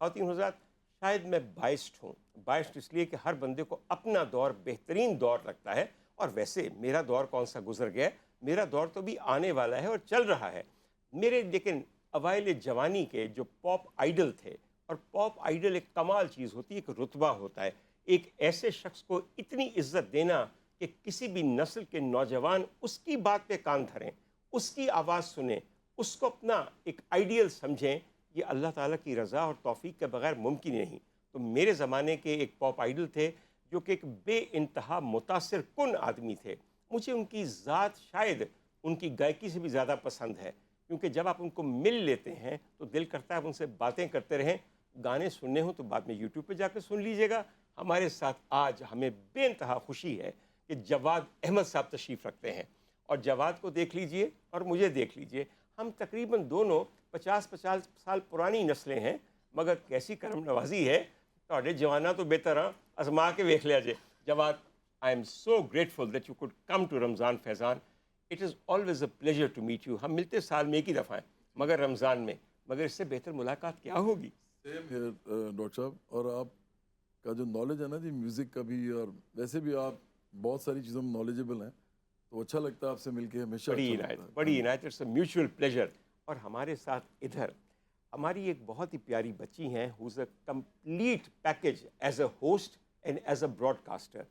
خواتین حضرات، شاید میں بائسڈ ہوں، بائسڈ اس لیے کہ ہر بندے کو اپنا دور بہترین دور لگتا ہے، اور ویسے میرا دور کون سا گزر گیا ہے، میرا دور تو بھی آنے والا ہے اور چل رہا ہے میرے. لیکن اوائل جوانی کے جو پاپ آئیڈل تھے، اور پاپ آئیڈل ایک کمال چیز ہوتی ہے، ایک رتبہ ہوتا ہے، ایک ایسے شخص کو اتنی عزت دینا کہ کسی بھی نسل کے نوجوان اس کی بات پہ کان دھریں، اس کی آواز سنیں، اس کو اپنا ایک آئیڈیل سمجھیں. یہ اللہ تعالیٰ کی رضا اور توفیق کے بغیر ممکن ہی نہیں. تو میرے زمانے کے ایک پاپ آئیڈل تھے جو کہ ایک بے انتہا متاثر کن آدمی تھے. مجھے ان کی ذات شاید ان کی گائکی سے بھی زیادہ پسند ہے، کیونکہ جب آپ ان کو مل لیتے ہیں تو دل کرتا ہے آپ ان سے باتیں کرتے رہیں. گانے سننے ہوں تو بعد میں یوٹیوب پہ جا کے سن لیجیے گا. ہمارے ساتھ آج ہمیں بے انتہا خوشی ہے کہ جواد احمد صاحب تشریف رکھتے ہیں. اور جواد کو دیکھ لیجئے اور مجھے دیکھ لیجئے، ہم تقریباً دونوں 50 سال پرانی نسلیں ہیں، مگر کیسی کرم نوازی ہے. تھوڑے جوانا تو بہتر ہاں ازما کے ویکھ لیا جے. Jawad, I'm so grateful that you could come to Ramzan Faizan. It is always a pleasure to meet you. ہم ملتے سال میں ایک ہی دفعہ ہیں، مگر رمضان میں. مگر اس سے بہتر ملاقات کیا ہوگی. سیم ہے ڈاکٹر صاحب. اور آپ کا جو نالج ہے نا جی میوزک کا بھی، اور ویسے بھی آپ بہت ساری چیزوں میں نالجبل ہیں، تو اچھا لگتا ہے آپ سے مل کے، ہمیشہ بڑی اچھا عنایت، لگتا ہے. بڑی عنایت. It's a mutual pleasure. اور ہمارے ساتھ ادھر ہماری ایک بہت ہی پیاری بچی ہیں، who's a complete package as a host and as a broadcaster.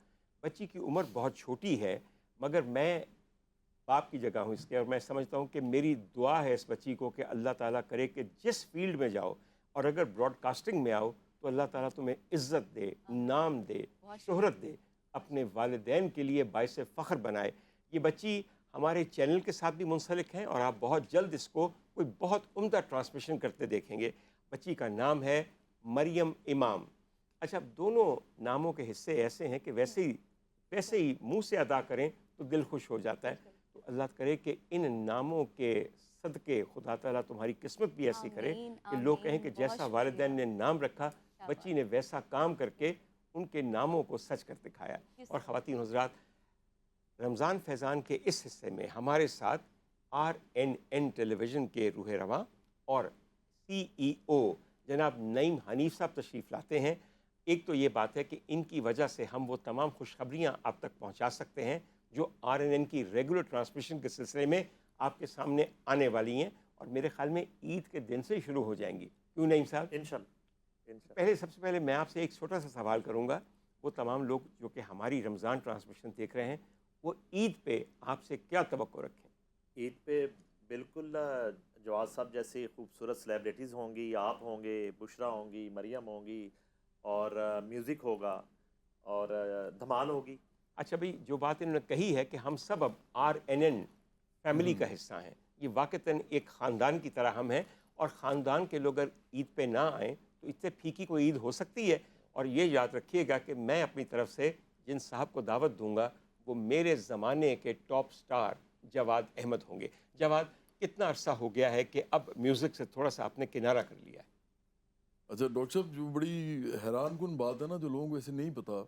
بچی کی عمر بہت چھوٹی ہے، مگر میں باپ کی جگہ ہوں اس کے، اور میں سمجھتا ہوں کہ میری دعا ہے اس بچی کو کہ اللہ تعالیٰ کرے کہ جس فیلڈ میں جاؤ، اور اگر براڈ کاسٹنگ میں آؤ تو اللہ تعالیٰ تمہیں عزت دے، نام دے، شہرت دے، اپنے والدین کے لیے باعث فخر بنائے. یہ بچی ہمارے چینل کے ساتھ بھی منسلک ہیں، اور آپ بہت جلد اس کو کوئی بہت عمدہ ٹرانسمیشن کرتے دیکھیں گے. بچی کا نام ہے مریم امام. اچھا، دونوں ناموں کے حصے ایسے ہیں کہ ویسے ہی منہ سے ادا کریں تو دل خوش ہو جاتا ہے. تو اللہ کرے کہ ان ناموں کے صدقے خدا تعالیٰ تمہاری قسمت بھی ایسی کرے کہ لوگ کہیں کہ جیسا والدین نے نام رکھا، بچی نے ویسا کام کر کے ان کے ناموں کو سچ کر دکھایا. اور خواتین حضرات، رمضان فیضان کے اس حصے میں ہمارے ساتھ RNN ٹیلی ویژن کے روح رواں اور CEO جناب نعیم حنیف صاحب تشریف لاتے ہیں. ایک تو یہ بات ہے کہ ان کی وجہ سے ہم وہ تمام خوشخبریاں آپ تک پہنچا سکتے ہیں جو RNN کی ریگولر ٹرانسمیشن کے سلسلے میں آپ کے سامنے آنے والی ہیں، اور میرے خیال میں عید کے دن سے شروع ہو جائیں گی. کیوں نعیم صاحب؟ انشاءاللہ. سب سے پہلے میں آپ سے ایک چھوٹا سا سوال کروں گا. وہ تمام لوگ جو کہ ہماری رمضان ٹرانسمیشن دیکھ رہے ہیں، وہ عید پہ آپ سے کیا توقع رکھیں؟ عید پہ بالکل جواز صاحب جیسی خوبصورت سلیبریٹیز ہوں گی، آپ ہوں گے، بشرا ہوں گی، مریم ہوں گی، اور میوزک ہوگا، اور دھمال ہوگی. اچھا بھئی، جو بات انہوں نے کہی ہے کہ ہم سب اب RNN فیملی کا حصہ ہیں، یہ واقعتاً ایک خاندان کی طرح ہم ہیں، اور خاندان کے لوگ اگر عید پہ نہ آئیں تو اس سے پھیکی کوئی عید ہو سکتی ہے. اور یہ یاد رکھیے گا کہ میں اپنی طرف سے جن صاحب کو دعوت دوں گا وہ میرے زمانے کے ٹاپ سٹار جواد احمد ہوں گے. جواد، کتنا عرصہ ہو گیا ہے کہ اب میوزک سے تھوڑا سا آپ نے کنارہ کر لیا ہے؟ اچھا ڈاکٹر صاحب، جو بڑی حیران کن بات ہے نا، جو لوگوں کو ایسے نہیں پتا،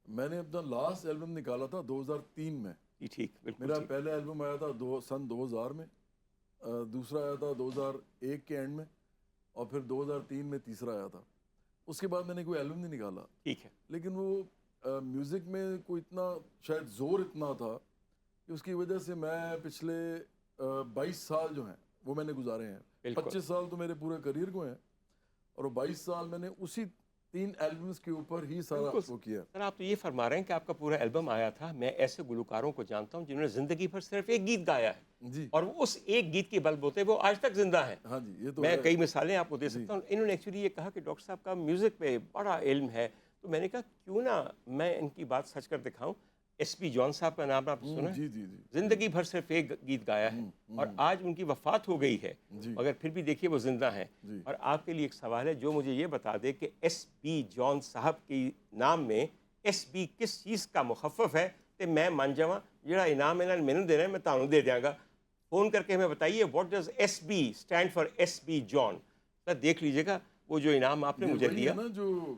میں نے اپنا لاسٹ البم نکالا تھا 2003 میں. جی ٹھیک، بالکل میرا ٹھیک. پہلا البم آیا تھا سن 2000 میں، دوسرا آیا تھا 2001 کے اینڈ میں، اور پھر 2003 میں تیسرا آیا تھا. اس کے بعد میں نے کوئی البم نہیں نکالا. ٹھیک ہے. لیکن وہ میوزک میں کوئی اتنا شاید زور اتنا تھا کہ اس کی وجہ سے میں پچھلے 22 سال جو ہیں وہ میں نے گزارے ہیں. بالکل 25 سال تو میرے پورے کریئر کو ہیں، اور 22 سال میں نے اسی 3 البمز کے اوپر ہی سارا وہ کیا. سر، آپ تو یہ فرما رہے ہیں کہ آپ کا پورا البم آیا تھا. میں ایسے گلوکاروں کو جانتا ہوں جنہوں نے زندگی بھر صرف ایک گیت گایا ہے، جی اور اس ایک گیت کے بل بوتے وہ آج تک زندہ ہیں. ہاں جی، یہ تو میں ہے. کئی مثالیں آپ کو دے سکتا ہوں. انہوں نے ایکچولی یہ کہا کہ ڈاکٹر صاحب کا میوزک پہ بڑا علم ہے. تو میں نے کہا کیوں نہ میں ان کی بات سچ کر دکھاؤں. SP جان صاحب کا نام آپ نے سنا ہے؟ جی جی جی. زندگی بھر صرف ایک گیت گایا ہے، اور آج ان کی وفات ہو گئی ہے، جی مگر پھر بھی دیکھیے وہ زندہ ہیں. جی. اور آپ کے لیے ایک سوال ہے جو مجھے یہ بتا دے کہ SP جان صاحب کی نام میں SP کس چیز کا مخفف ہے کہ میں مان جاواں جڑا انعام انہوں نے مینوں دینا ہے میں تانوں دے دیاں گا. فون کر کے ہمیں بتائیے what does SP stand for SP جان. سر دیکھ لیجیے گا وہ جو انعام آپ نے یہ مجھے وہی دیا. ہے نا جو